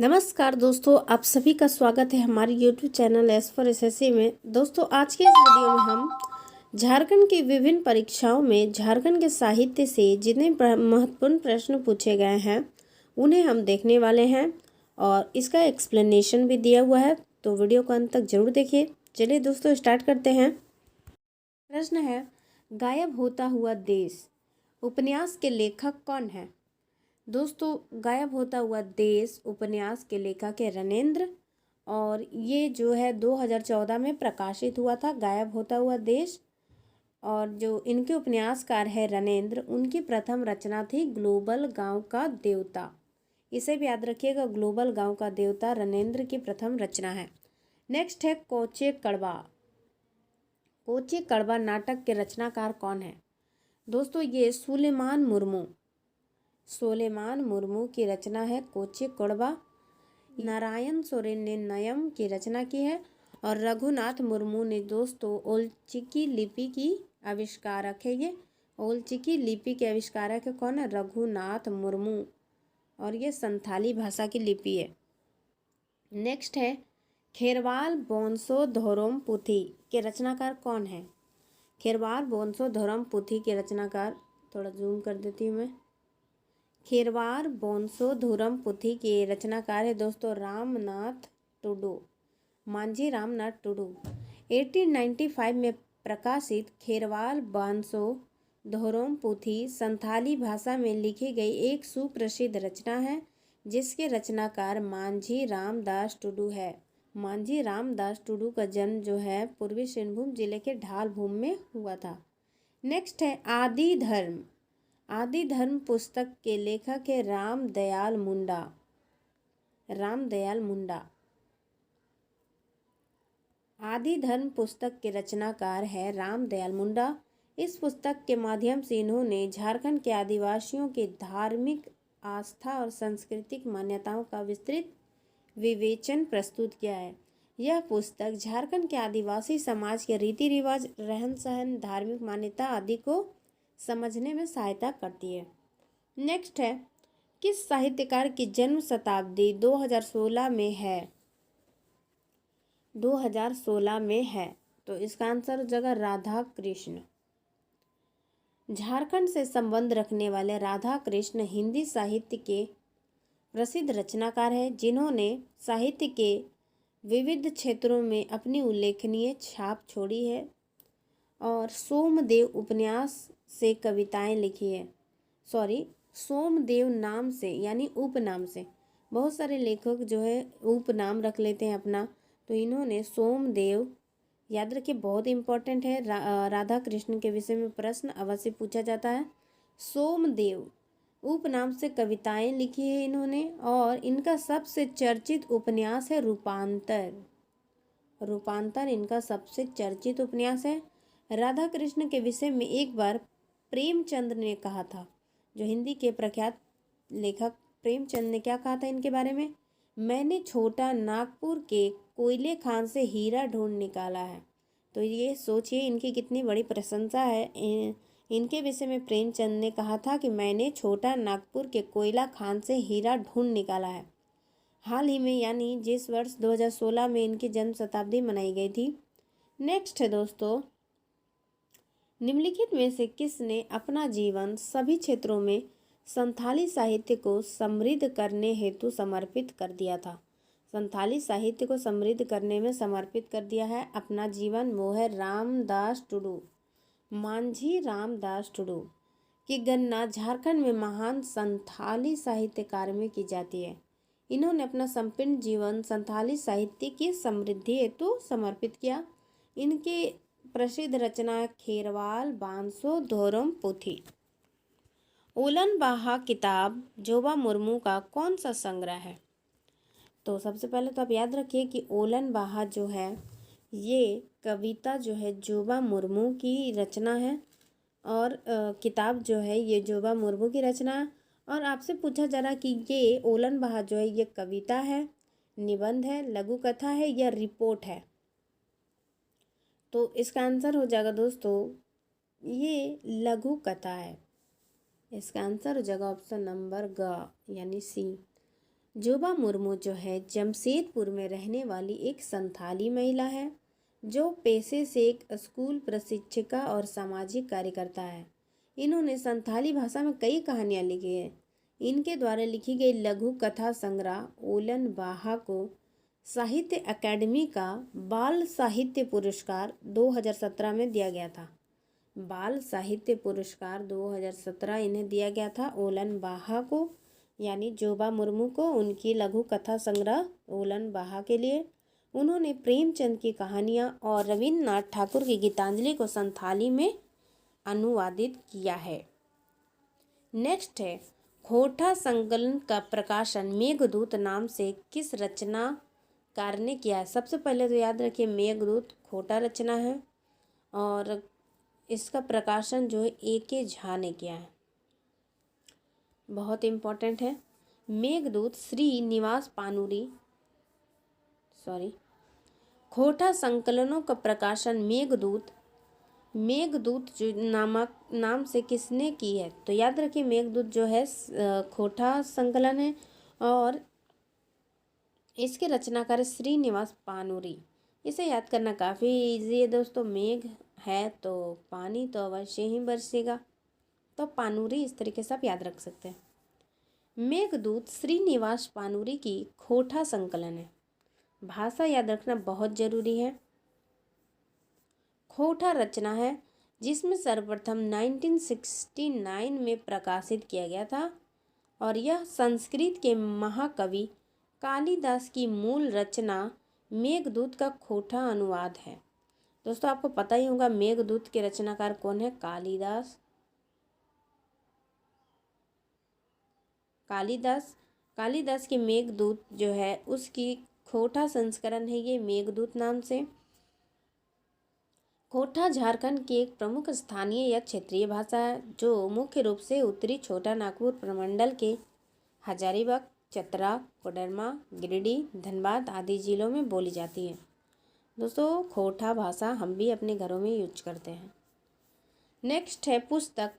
नमस्कार दोस्तों, आप सभी का स्वागत है हमारे YouTube channel S for SSC में। दोस्तों, आज के इस वीडियो में हम झारखंड की विभिन्न परीक्षाओं में झारखंड के साहित्य से जितने महत्वपूर्ण प्रश्न पूछे गए हैं उन्हें हम देखने वाले हैं और इसका एक्सप्लेनेशन भी दिया हुआ है, तो वीडियो को अंत तक जरूर देखिए। चलिए दोस्तों, स्टार्ट करते हैं। प्रश्न है, गायब होता हुआ देश उपन्यास के लेखक कौन है? दोस्तों, गायब होता हुआ देश उपन्यास के लेखक है रणेंद्र, और ये जो है 2014 में प्रकाशित हुआ था गायब होता हुआ देश। और जो इनके उपन्यासकार है रणेंद्र, उनकी प्रथम रचना थी ग्लोबल गांव का देवता। इसे भी याद रखिएगा, ग्लोबल गांव का देवता रणेंद्र की प्रथम रचना है। नेक्स्ट है कोचे कड़वा। कोचे कड़वा नाटक के रचनाकार कौन है? दोस्तों, ये सुलेमान मुर्मू की रचना है कोचे कड़वा। नारायण सोरेन ने नयम की रचना की है और रघुनाथ मुर्मू ने दोस्तों ओलचिकी लिपि की आविष्कारक है। ये ओलचिकी लिपि के आविष्कारक है कौन है? रघुनाथ मुर्मू, और ये संथाली भाषा की लिपि है। नेक्स्ट है खेरवाल बोंसो धोरोम पुथी के रचनाकार कौन है? खेरवाल बोंसो धोरोम पुथी के रचनाकार, थोड़ा जूम कर देती हूँ मैं, खेरवार बोंसो धुरम पुथी के रचनाकार है दोस्तों रामनाथ टुडू, मांझी रामनाथ टुडू। 1895 में प्रकाशित खेरवाल बोंसो धोरम पुथी संथाली भाषा में लिखी गई एक सुप्रसिद्ध रचना है जिसके रचनाकार मांझी रामदास टुडू है। मांझी रामदास टुडू का जन्म जो है पूर्वी सिंहभूम जिले के ढालभूम में हुआ था। नेक्स्ट है आदि धर्म। आदि धर्म पुस्तक के लेखक है रामदयाल मुंडा। आदि धर्म पुस्तक के रचनाकार है रामदयाल मुंडा। इस पुस्तक के माध्यम से इन्होंने झारखंड के आदिवासियों के धार्मिक आस्था और सांस्कृतिक मान्यताओं का विस्तृत विवेचन प्रस्तुत किया है। यह पुस्तक झारखंड के आदिवासी समाज के रीति रिवाज, रहन सहन, धार्मिक मान्यता आदि को समझने में सहायता करती है। नेक्स्ट है, किस साहित्यकार की जन्म शताब्दी 2016 में है? 2016 में है, तो इसका आंसर हो जाएगा राधा कृष्ण। झारखंड से संबंध रखने वाले राधा कृष्ण हिंदी साहित्य के प्रसिद्ध रचनाकार है जिन्होंने साहित्य के विविध क्षेत्रों में अपनी उल्लेखनीय छाप छोड़ी है और सोमदेव उपन्यास से कविताएं लिखी है। सोमदेव नाम से यानी उपनाम से, बहुत सारे लेखक जो है उपनाम रख लेते हैं अपना, तो इन्होंने सोमदेव, याद रखिए बहुत इंपॉर्टेंट है, राधा कृष्ण के विषय में प्रश्न अवश्य पूछा जाता है। सोमदेव उपनाम से कविताएं लिखी है इन्होंने, और इनका सबसे चर्चित उपन्यास है रूपांतर इनका सबसे चर्चित उपन्यास है। राधा कृष्ण के विषय में एक बार प्रेमचंद ने कहा था, जो हिंदी के प्रख्यात लेखक प्रेमचंद ने क्या कहा था इनके बारे में? मैंने छोटा नागपुर के कोयले खान से हीरा ढूंढ निकाला है। तो ये सोचिए इनकी कितनी बड़ी प्रशंसा है। इनके विषय में प्रेमचंद ने कहा था कि मैंने छोटा नागपुर के कोयला खान से हीरा ढूंढ निकाला है। हाल ही में यानी जिस वर्ष 2016 में इनकी जन्म शताब्दी मनाई गई थी। नेक्स्ट है दोस्तों, निम्नलिखित में से किसने अपना जीवन सभी क्षेत्रों में संथाली साहित्य को समृद्ध करने हेतु समर्पित कर दिया था? संथाली साहित्य को समृद्ध करने में समर्पित कर दिया है अपना जीवन, वो है रामदास टुडू, मांझी रामदास टुडू की गणना झारखंड में महान संथाली साहित्यकार में की जाती है। इन्होंने अपना संपूर्ण जीवन संथाली साहित्य की समृद्धि हेतु समर्पित किया। इनके प्रसिद्ध रचना खेरवाल बांसो धोरम पुथी। ओलन बाहा किताब जोबा मुर्मू का कौन सा संग्रह है? तो सबसे पहले तो आप याद रखिए कि ओलन बाहा जो है ये कविता जो है जोबा मुर्मू की रचना है, और किताब जो है ये जोबा मुर्मू की रचना है। और आपसे पूछा जा रहा कि ये ओलन बाहा जो है ये कविता है, निबंध है, लघु कथा है या रिपोर्ट है? तो इसका आंसर हो जाएगा दोस्तों ये लघु कथा है। इसका आंसर हो जाएगा ऑप्शन नंबर ग यानी सी। जोबा मुर्मू जो है जमशेदपुर में रहने वाली एक संथाली महिला है जो पेशे से एक स्कूल प्रशिक्षिका और सामाजिक कार्यकर्ता है। इन्होंने संथाली भाषा में कई कहानियाँ लिखी हैं। इनके द्वारा लिखी गई लघु कथा संग्रह ओलन बाहा को साहित्य अकादमी का बाल साहित्य पुरस्कार 2017 में दिया गया था। बाल साहित्य पुरस्कार 2017 इन्हें दिया गया था ओलन बाहा को, यानी जोबा मुर्मू को, उनकी लघु कथा संग्रह ओलन बाहा के लिए। उन्होंने प्रेमचंद की कहानियाँ और रविन्द्रनाथ ठाकुर की गीतांजलि को संथाली में अनुवादित किया है। नेक्स्ट है खोटा संकलन का प्रकाशन मेघदूत नाम से किस रचनाकार ने किया है। सबसे पहले तो याद रखिए मेघदूत खोटा रचना है और इसका प्रकाशन जो है A.K. झा ने किया है। बहुत इम्पोर्टेंट है। मेघदूत श्रीनिवास पानुरी खोटा संकलनों का प्रकाशन मेघदूत जो नाम से किसने की है। तो याद रखिए मेघदूत जो है खोटा संकलन है और इसके रचनाकार श्रीनिवास पानुरी। इसे याद करना काफ़ी इजी है दोस्तों। मेघ है तो पानी तो अवश्य ही बरसेगा, तो पानुरी इस तरीके से आप याद रख सकते हैं। मेघदूत श्रीनिवास पानुरी की खोटा संकलन है। भाषा याद रखना बहुत जरूरी है। खोटा रचना है जिसमें सर्वप्रथम 1969 में प्रकाशित किया गया था और यह संस्कृत के महाकवि कालिदास की मूल रचना मेघदूत का खोटा अनुवाद है। दोस्तों आपको पता ही होगा मेघदूत के रचनाकार कौन है। कालिदास के मेघदूत जो है उसकी खोटा संस्करण है ये मेघदूत नाम से। खोटा झारखंड की एक प्रमुख स्थानीय या क्षेत्रीय भाषा है जो मुख्य रूप से उत्तरी छोटा नागपुर प्रमंडल के हजारीबाग, चतरा, कोडरमा, गिरिडीह, धनबाद आदि जिलों में बोली जाती है। दोस्तों खोटा भाषा हम भी अपने घरों में यूज करते हैं। नेक्स्ट है पुस्तक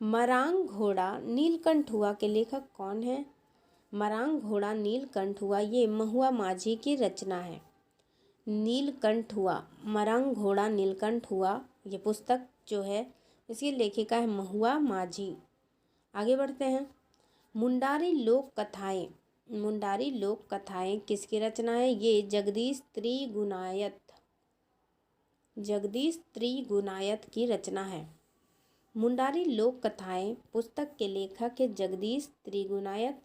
मरांग घोड़ा नीलकंठ हुआ के लेखक कौन है। मरांग घोड़ा नीलकंठ हुआ ये महुआ माझी की रचना है। नीलकंठ हुआ, मरांग घोड़ा नीलकंठ हुआ, ये पुस्तक जो है इसकी लेखिका है महुआ माझी। आगे बढ़ते हैं। मुंडारी लोक कथाएं किसकी रचना है। ये जगदीश त्रिगुनायत की रचना है। मुंडारी लोक कथाएं पुस्तक के लेखक है जगदीश त्रिगुनायत।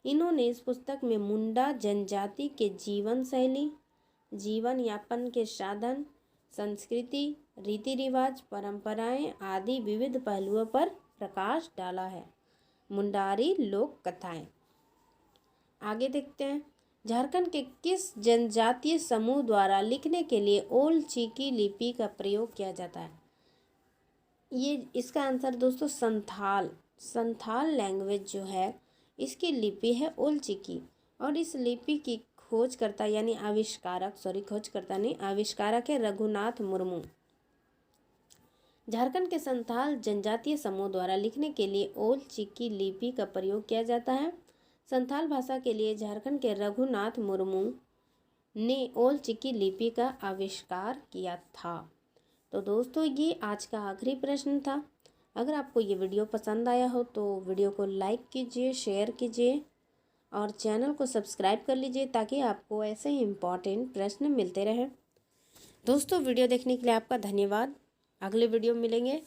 इन्होंने इस पुस्तक में मुंडा जनजाति के जीवन शैली, जीवन यापन के साधन, संस्कृति, रीति रिवाज, परंपराएं आदि विविध पहलुओं पर प्रकाश डाला है। मुंडारी लोक कथाएं। आगे देखते हैं। झारखंड के किस जनजातीय समूह द्वारा लिखने के लिए ओल चिकी लिपि का प्रयोग किया जाता है। ये इसका आंसर दोस्तों संथाल लैंग्वेज जो है इसकी लिपि है ओल चिकी और इस लिपि की आविष्कारक है रघुनाथ मुर्मू। झारखंड के संथाल जनजातीय समूह द्वारा लिखने के लिए ओल चिकी लिपि का प्रयोग किया जाता है। संथाल भाषा के लिए झारखंड के रघुनाथ मुर्मू ने ओल चिकी लिपि का आविष्कार किया था। तो दोस्तों ये आज का आखिरी प्रश्न था। अगर आपको ये वीडियो पसंद आया हो तो वीडियो को लाइक कीजिए, शेयर कीजिए और चैनल को सब्सक्राइब कर लीजिए ताकि आपको ऐसे ही इम्पॉर्टेंट प्रश्न मिलते रहें। दोस्तों वीडियो देखने के लिए आपका धन्यवाद। अगले वीडियो में मिलेंगे।